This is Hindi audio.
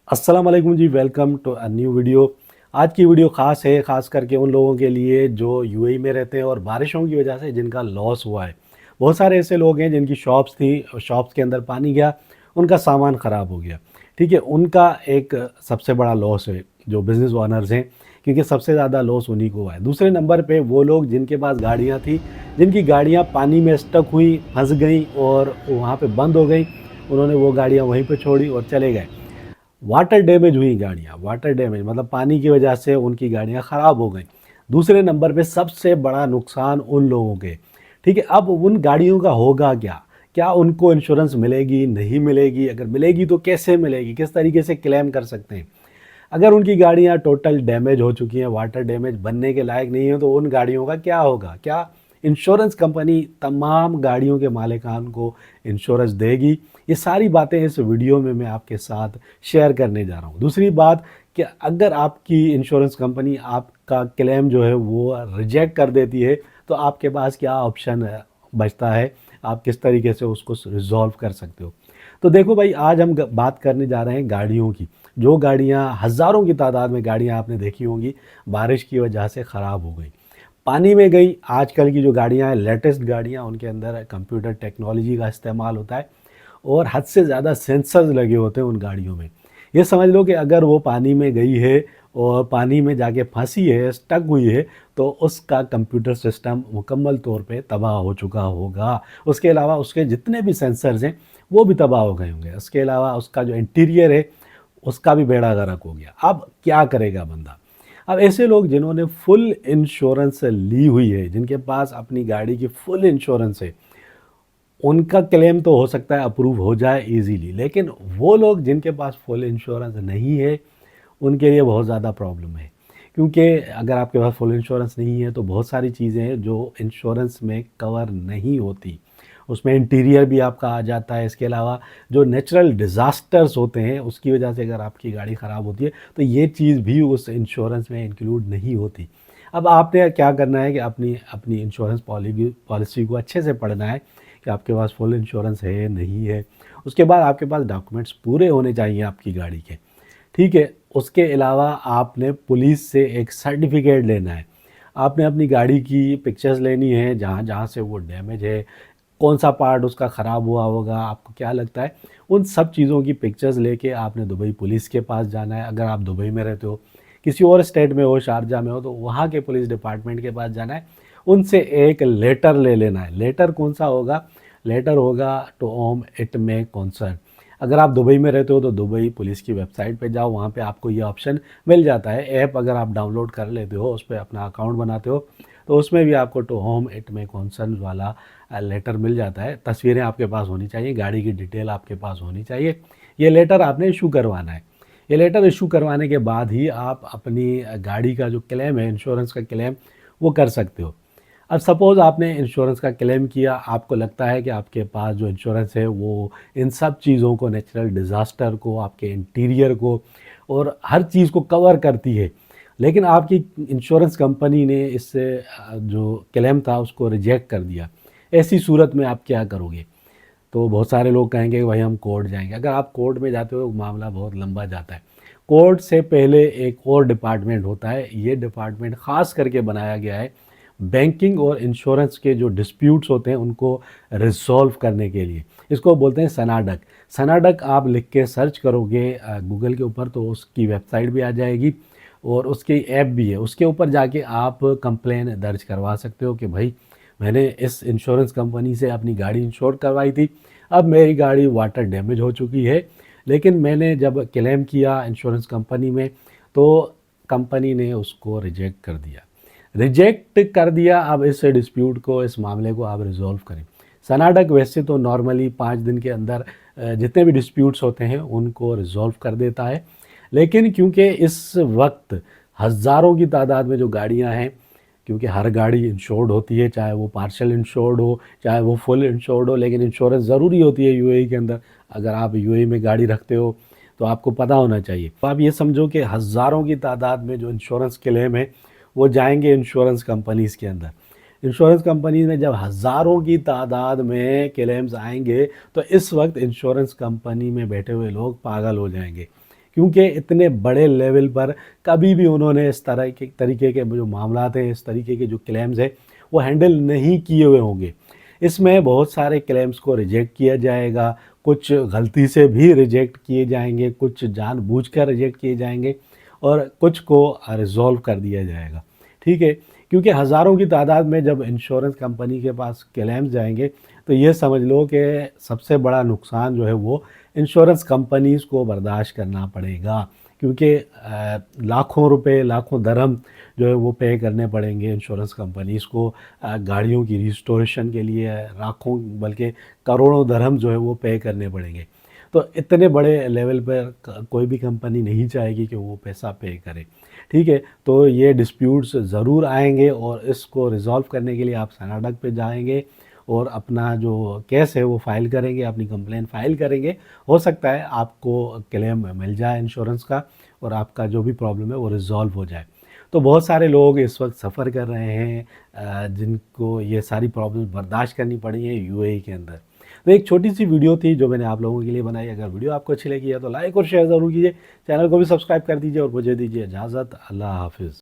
अस्सलाम वालेकुम जी, welcome to a new video. आज की वीडियो ख़ास है, ख़ास करके उन लोगों के लिए जो यूएई में रहते हैं और बारिशों की वजह से जिनका लॉस हुआ है। बहुत सारे ऐसे लोग हैं जिनकी शॉप्स थी, शॉप्स के अंदर पानी गया, उनका सामान ख़राब हो गया। ठीक है, उनका एक सबसे बड़ा लॉस है, जो बिज़नेस ओनर्स हैं, क्योंकि सबसे ज़्यादा लॉस उन्हीं को हुआ है। दूसरे नंबर पे वो लोग जिनके पास गाड़ियाँ थी, जिनकी गाड़ियाँ पानी में स्टक हुई, फँस गईं और वहाँ पे बंद हो गईं, उन्होंने वो गाड़ियाँ वहीं पे छोड़ी और चले गए। वाटर डैमेज हुई गाड़ियाँ, वाटर डैमेज मतलब पानी की वजह से उनकी गाड़ियाँ ख़राब हो गई। दूसरे नंबर पे सबसे बड़ा नुकसान उन लोगों के, ठीक है, अब उन गाड़ियों का होगा क्या? क्या उनको इंश्योरेंस मिलेगी, नहीं मिलेगी? अगर मिलेगी तो कैसे मिलेगी? किस तरीके से क्लेम कर सकते हैं? अगर उनकी गाड़ियाँ टोटल डैमेज हो चुकी हैं, वाटर डैमेज बनने के लायक नहीं है, तो उन गाड़ियों का क्या होगा? क्या इंश्योरेंस कंपनी तमाम गाड़ियों के मालिकान को इंश्योरेंस देगी? ये सारी बातें इस वीडियो में मैं आपके साथ शेयर करने जा रहा हूँ। दूसरी बात कि अगर आपकी इंश्योरेंस कंपनी आपका क्लेम जो है वो रिजेक्ट कर देती है, तो आपके पास क्या ऑप्शन बचता है? आप किस तरीके से उसको रिजॉल्व कर सकते हो? तो देखो भाई, आज हम बात करने जा रहे हैं गाड़ियों की। जो गाड़ियाँ हज़ारों की तादाद में गाड़ियाँ आपने देखी होंगी, बारिश की वजह से ख़राब हो गई, पानी में गई। आजकल की जो गाड़ियाँ हैं, लेटेस्ट गाड़ियाँ, उनके अंदर कंप्यूटर टेक्नोलॉजी का इस्तेमाल होता है और हद से ज़्यादा सेंसर्स लगे होते हैं उन गाड़ियों में। ये समझ लो कि अगर वो पानी में गई है और पानी में जाके फंसी है, स्टक हुई है, तो उसका कंप्यूटर सिस्टम मुकम्मल तौर पे तबाह हो चुका होगा। उसके अलावा उसके जितने भी सेंसर्स हैं वो भी तबाह हो गए होंगे। उसके अलावा उसका जो इंटीरियर है उसका भी बेड़ा गर्क हो गया। अब क्या करेगा बंदा? अब ऐसे लोग जिन्होंने फुल इंश्योरेंस ली हुई है, जिनके पास अपनी गाड़ी की फुल इंश्योरेंस है, उनका क्लेम तो हो सकता है अप्रूव हो जाए इजीली, लेकिन वो लोग जिनके पास फुल इंश्योरेंस नहीं है, उनके लिए बहुत ज़्यादा प्रॉब्लम है। क्योंकि अगर आपके पास फुल इंश्योरेंस नहीं है तो बहुत सारी चीज़ें हैं जो इंश्योरेंस में कवर नहीं होती। उसमें इंटीरियर भी आपका आ जाता है। इसके अलावा जो नेचुरल डिज़ास्टर्स होते हैं उसकी वजह से अगर आपकी गाड़ी ख़राब होती है, तो ये चीज़ भी उस इंश्योरेंस में इंक्लूड नहीं होती। अब आपने क्या करना है कि अपनी अपनी इंश्योरेंस पॉलिसी को अच्छे से पढ़ना है कि आपके पास फुल इंश्योरेंस है, नहीं है। उसके बाद आपके पास डॉक्यूमेंट्स पूरे होने चाहिए आपकी गाड़ी के, ठीक है। उसके अलावा आपने पुलिस से एक सर्टिफिकेट लेना है। आपने अपनी गाड़ी की पिक्चर्स लेनी है, जहाँ जहाँ से वो डैमेज है, कौन सा पार्ट उसका ख़राब हुआ होगा, आपको क्या लगता है, उन सब चीज़ों की पिक्चर्स लेके आपने दुबई पुलिस के पास जाना है। अगर आप दुबई में रहते हो, किसी और स्टेट में हो, शारजा में हो, तो वहाँ के पुलिस डिपार्टमेंट के पास जाना है। उनसे एक लेटर ले लेना है। लेटर कौन सा होगा? लेटर होगा to whom it may concern. अगर आप दुबई में रहते हो तो दुबई पुलिस की वेबसाइट पे जाओ, वहाँ पे आपको ये ऑप्शन मिल जाता है। ऐप अगर आप डाउनलोड कर लेते हो, उस पर अपना अकाउंट बनाते हो, तो उसमें भी आपको to whom it may concern वाला लेटर मिल जाता है। तस्वीरें आपके पास होनी चाहिए, गाड़ी की डिटेल आपके पास होनी चाहिए। ये लेटर आपने इशू करवाना है। ये लेटर इशू करवाने के बाद ही आप अपनी गाड़ी का जो क्लेम है, इंश्योरेंस का क्लेम, वो कर सकते हो। अब सपोज़ आपने इंश्योरेंस का क्लेम किया, आपको लगता है कि आपके पास जो इंश्योरेंस है वो इन सब चीज़ों को, नेचुरल डिज़ास्टर को, आपके इंटीरियर को और हर चीज़ को कवर करती है, लेकिन आपकी इंश्योरेंस कंपनी ने इससे जो क्लेम था उसको रिजेक्ट कर दिया। ऐसी सूरत में आप क्या करोगे? तो बहुत सारे लोग कहेंगे कि भाई हम कोर्ट जाएंगे। अगर आप कोर्ट में जाते हो तो मामला बहुत लंबा जाता है। कोर्ट से पहले एक और डिपार्टमेंट होता है। ये डिपार्टमेंट ख़ास करके बनाया गया है बैंकिंग और इंश्योरेंस के जो डिस्प्यूट्स होते हैं उनको रिजॉल्व करने के लिए। इसको बोलते हैं सनाडक। सनाडक आप लिख के सर्च करोगे गूगल के ऊपर, तो उसकी वेबसाइट भी आ जाएगी और उसकी ऐप भी है। उसके ऊपर जाके आप कंप्लेन दर्ज करवा सकते हो कि भाई मैंने इस इंश्योरेंस कंपनी से अपनी गाड़ी इंश्योर करवाई थी, अब मेरी गाड़ी वाटर डैमेज हो चुकी है, लेकिन मैंने जब क्लेम किया इंश्योरेंस कंपनी में, तो कंपनी ने उसको रिजेक्ट कर दिया। रिजेक्ट कर दिया, अब इस डिस्प्यूट को, इस मामले को आप रिजॉल्व करें। सनाडक वैसे तो नॉर्मली 5 दिन के अंदर जितने भी डिस्प्यूट्स होते हैं उनको रिजॉल्व कर देता है, लेकिन क्योंकि इस वक्त हज़ारों की तादाद में जो गाड़ियां हैं, क्योंकि हर गाड़ी इंश्योर्ड होती है, चाहे वो पार्शल इंश्योर्ड हो, चाहे वो फुल इंश्योर्ड हो, लेकिन इंश्योरेंस ज़रूरी होती है यूएई के अंदर। अगर आप यूएई में गाड़ी रखते हो तो आपको पता होना चाहिए। तो आप ये समझो कि हज़ारों की तादाद में जो इंश्योरेंस क्लेम है वो जाएंगे इंश्योरेंस कंपनीज़ के अंदर। इंश्योरेंस कंपनी में जब हज़ारों की तादाद में क्लेम्स आएंगे, तो इस वक्त इंश्योरेंस कंपनी में बैठे हुए लोग पागल हो जाएंगे क्योंकि इतने बड़े लेवल पर कभी भी उन्होंने इस तरह के तरीके के जो मामलात हैं, इस तरीके के जो क्लेम्स हैं, वो हैंडल नहीं किए हुए होंगे। इसमें बहुत सारे क्लेम्स को रिजेक्ट किया जाएगा, कुछ गलती से भी रिजेक्ट किए जाएंगे, कुछ जानबूझकर रिजेक्ट किए जाएंगे और कुछ को रिज़ॉल्व कर दिया जाएगा। ठीक है, क्योंकि हज़ारों की तादाद में जब इंश्योरेंस कंपनी के पास क्लेम्स जाएंगे तो ये समझ लो कि सबसे बड़ा नुकसान जो है वो इंश्योरेंस कंपनीज़ को बर्दाश्त करना पड़ेगा, क्योंकि लाखों रुपए, लाखों दरहम जो है वो पे करने पड़ेंगे इंश्योरेंस कंपनीज़ को गाड़ियों की रिस्टोरेशन के लिए, लाखों बल्कि करोड़ों दरहम जो है वो पे करने पड़ेंगे। तो इतने बड़े लेवल पर कोई भी कंपनी नहीं चाहेगी कि वो पैसा पे करे। ठीक है, तो ये डिस्प्यूट्स ज़रूर आएंगे और इसको रिज़ॉल्व करने के लिए आप सनाडक पे जाएंगे और अपना जो केस है वो फ़ाइल करेंगे, अपनी कंप्लेंट फ़ाइल करेंगे। हो सकता है आपको क्लेम मिल जाए इंश्योरेंस का और आपका जो भी प्रॉब्लम है वो रिज़ॉल्व हो जाए। तो बहुत सारे लोग इस वक्त सफ़र कर रहे हैं जिनको ये सारी प्रॉब्लम बर्दाश्त करनी पड़ी है यूएई के अंदर। तो एक छोटी सी वीडियो थी जो मैंने आप लोगों के लिए बनाई। अगर वीडियो आपको अच्छी लगी है तो लाइक और शेयर ज़रूर कीजिए, चैनल को भी सब्सक्राइब कर दीजिए और मुझे दीजिए इजाज़त। अल्लाह हाफ़िज़।